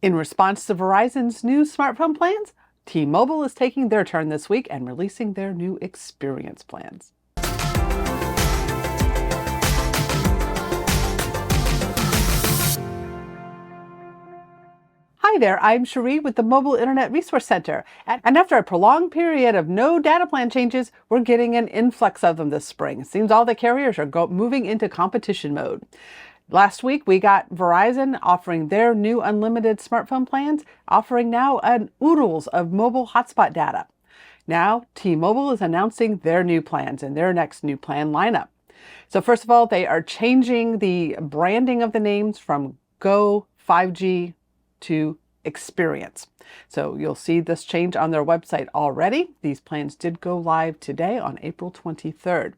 In response to Verizon's new smartphone plans, T-Mobile is taking their turn this week and releasing their new experience plans. Hi there, I'm Cherie with the Mobile Internet Resource Center. And after a prolonged period of no data plan changes, we're getting an influx of them this spring. It seems all the carriers are moving into competition mode. Last week, we got Verizon offering their new unlimited smartphone plans, offering now an oodles of mobile hotspot data. Now, T-Mobile is announcing their new plans and their next new plan lineup. So first of all, they are changing the branding of the names from Go5G to Experience. So you'll see this change on their website already. These plans did go live today on April 23rd.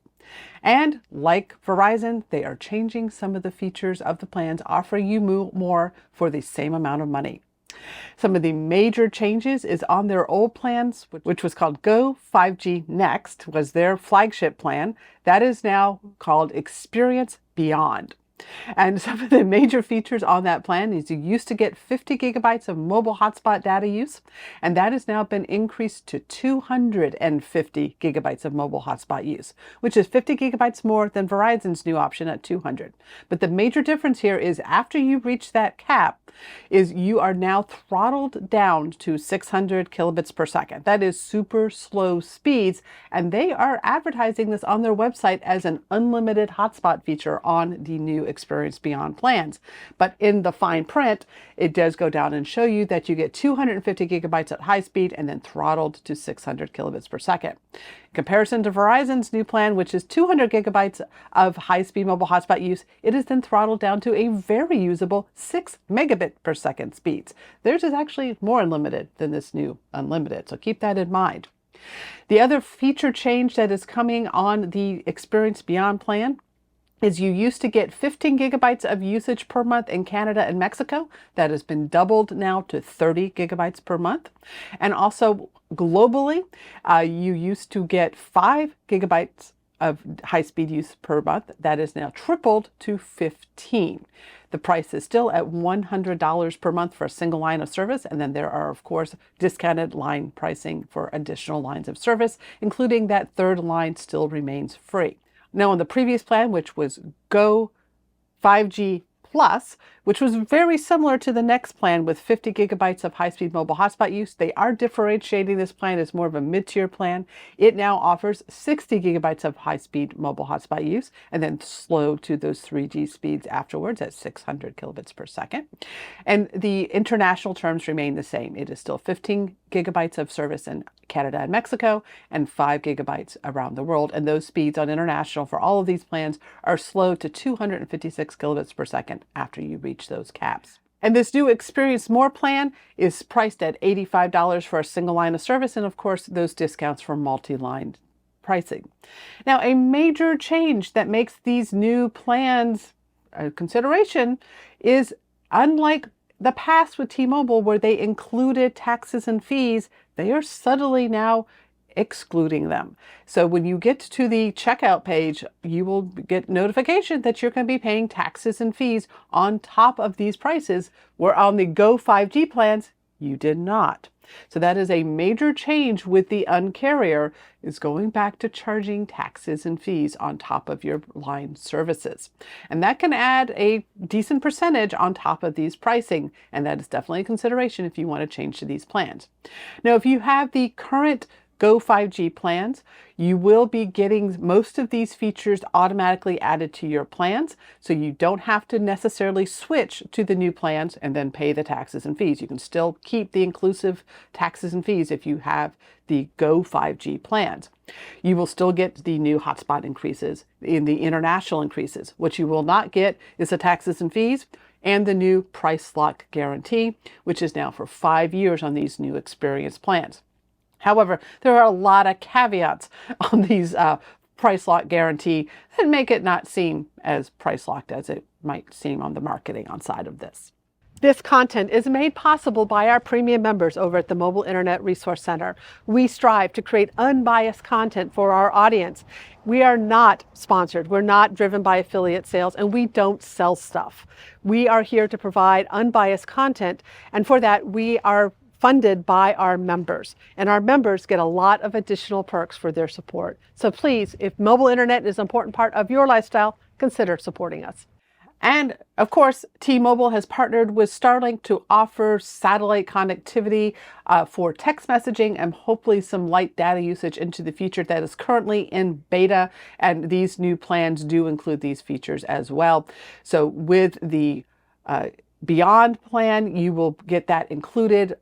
And like Verizon, they are changing some of the features of the plans, offering you more for the same amount of money. Some of the major changes is on their old plans, which was called Go5G Next, was their flagship plan. That is now called Experience Beyond. And some of the major features on that plan is you used to get 50 gigabytes of mobile hotspot data use, and that has now been increased to 250 gigabytes of mobile hotspot use, which is 50 gigabytes more than Verizon's new option at 200. But the major difference here is after you reach that cap, is you are now throttled down to 600 kilobits per second. That is super slow speeds, and they are advertising this on their website as an unlimited hotspot feature on the new Experience Beyond plans. But in the fine print, it does go down and show you that you get 250 gigabytes at high speed and then throttled to 600 kilobits per second. In comparison to Verizon's new plan, which is 200 gigabytes of high-speed mobile hotspot use, it is then throttled down to a very usable 6 megabit per second speeds. Theirs is actually more unlimited than this new unlimited, so keep that in mind. The other feature change that is coming on the Experience Beyond plan is you used to get 15 gigabytes of usage per month in Canada and Mexico. That has been doubled now to 30 gigabytes per month. And also globally, you used to get 5 gigabytes of high-speed use per month. That is now tripled to 15. The price is still at $100 per month for a single line of service, and then there are, of course, discounted line pricing for additional lines of service, including that third line still remains free. Now, on the previous plan, which was Go5G Plus, which was very similar to the next plan with 50 gigabytes of high-speed mobile hotspot use, they are differentiating this plan as more of a mid-tier plan. It now offers 60 gigabytes of high-speed mobile hotspot use and then slow to those 3G speeds afterwards at 600 kilobits per second. And the international terms remain the same. It is still 15 gigabytes of service in Canada and Mexico and 5 gigabytes around the world. And those speeds on international for all of these plans are slow to 256 kilobits per second after you reach those caps. And this new Experience More plan is priced at $85 for a single line of service, and of course those discounts for multi-line pricing. Now, a major change that makes these new plans a consideration is, unlike the past with T-Mobile where they included taxes and fees, they are subtly now excluding them. So when you get to the checkout page, you will get notification that you're going to be paying taxes and fees on top of these prices, where on the Go5G plans, you did not. So that is a major change with the Un-carrier, is going back to charging taxes and fees on top of your line services. And that can add a decent percentage on top of these pricing. And that is definitely a consideration if you want to change to these plans. Now, if you have the current Go5G plans, you will be getting most of these features automatically added to your plans, so you don't have to necessarily switch to the new plans and then pay the taxes and fees. You can still keep the inclusive taxes and fees if you have the Go5G plans. You will still get the new hotspot increases in the international increases. What you will not get is the taxes and fees and the new price lock guarantee, which is now for 5 years on these new Experience plans. However, there are a lot of caveats on these price lock guarantee that make it not seem as price locked as it might seem on the marketing on side of this. This content is made possible by our premium members over at the Mobile Internet Resource Center. We strive to create unbiased content for our audience. We are not sponsored, we're not driven by affiliate sales, and we don't sell stuff. We are here to provide unbiased content, and for that we are funded by our members, and our members get a lot of additional perks for their support. So please, if mobile internet is an important part of your lifestyle, consider supporting us. And of course, T-Mobile has partnered with Starlink to offer satellite connectivity for text messaging and hopefully some light data usage into the future that is currently in beta. And these new plans do include these features as well. So with the Beyond plan, you will get that included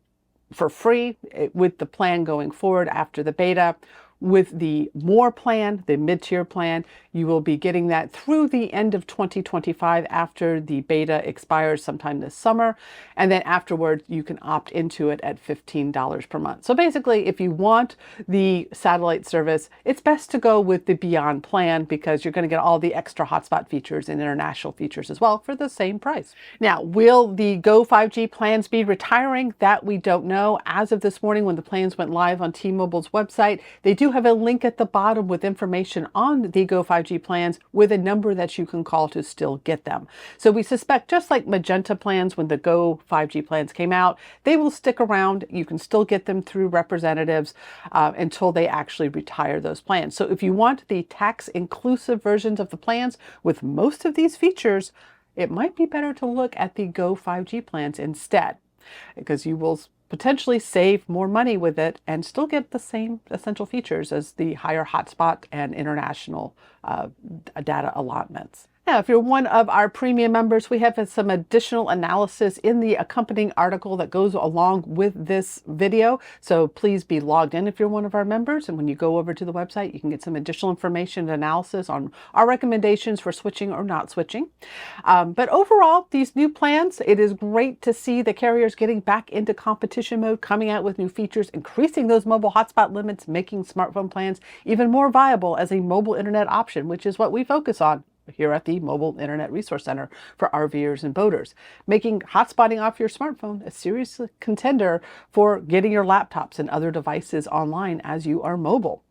for free with the plan going forward after the beta. With the More plan, the mid-tier plan, you will be getting that through the end of 2025 after the beta expires sometime this summer. And then afterwards, you can opt into it at $15 per month. So basically, if you want the satellite service, it's best to go with the Beyond plan because you're going to get all the extra hotspot features and international features as well for the same price. Now, will the Go5G plans be retiring? That we don't know. As of this morning, when the plans went live on T-Mobile's website, they do have a link at the bottom with information on the Go5G plans with a number that you can call to still get them. So we suspect, just like Magenta plans when the Go5G plans came out, they will stick around. You can still get them through representatives until they actually retire those plans. So if you want the tax-inclusive versions of the plans with most of these features, it might be better to look at the Go5G plans instead, because you will potentially save more money with it and still get the same essential features as the higher hotspot and international data allotments. Now, if you're one of our premium members, we have some additional analysis in the accompanying article that goes along with this video. So please be logged in if you're one of our members. And when you go over to the website, you can get some additional information and analysis on our recommendations for switching or not switching. But overall, these new plans, it is great to see the carriers getting back into competition mode, coming out with new features, increasing those mobile hotspot limits, making smartphone plans even more viable as a mobile internet option, which is what we focus on here at the Mobile Internet Resource Center for RVers and boaters, making hotspotting off your smartphone a serious contender for getting your laptops and other devices online as you are mobile.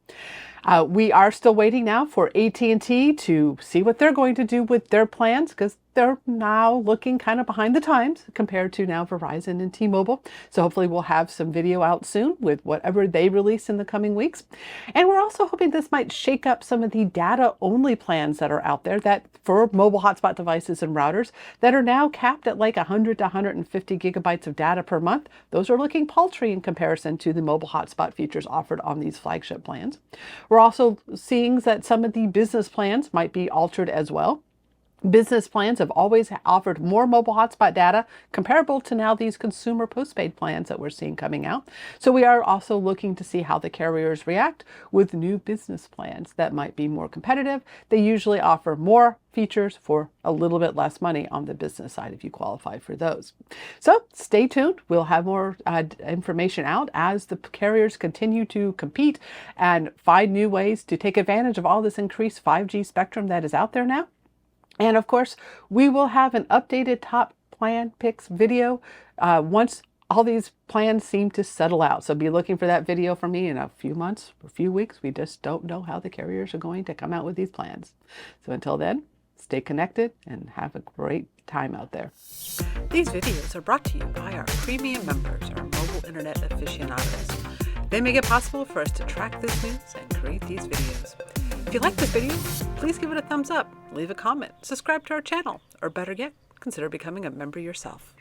We are still waiting now for AT&T to see what they're going to do with their plans, because they're now looking kind of behind the times compared to now Verizon and T-Mobile. So hopefully we'll have some video out soon with whatever they release in the coming weeks. And we're also hoping this might shake up some of the data-only plans that are out there that for mobile hotspot devices and routers that are now capped at like 100 to 150 gigabytes of data per month. Those are looking paltry in comparison to the mobile hotspot features offered on these flagship plans. We're also seeing that some of the business plans might be altered as well. Business plans have always offered more mobile hotspot data comparable to now these consumer postpaid plans that we're seeing coming out. So we are also looking to see how the carriers react with new business plans that might be more competitive. They usually offer more features for a little bit less money on the business side if you qualify for those. So stay tuned. We'll have more information out as the carriers continue to compete and find new ways to take advantage of all this increased 5G spectrum that is out there now. And of course, we will have an updated top plan picks video once all these plans seem to settle out. So be looking for that video from me in a few months, a few weeks. We just don't know how the carriers are going to come out with these plans. So until then, stay connected and have a great time out there. These videos are brought to you by our premium members, our mobile internet aficionados. They make it possible for us to track this news and create these videos. If you like this video, please give it a thumbs up, leave a comment, subscribe to our channel, or better yet, consider becoming a member yourself.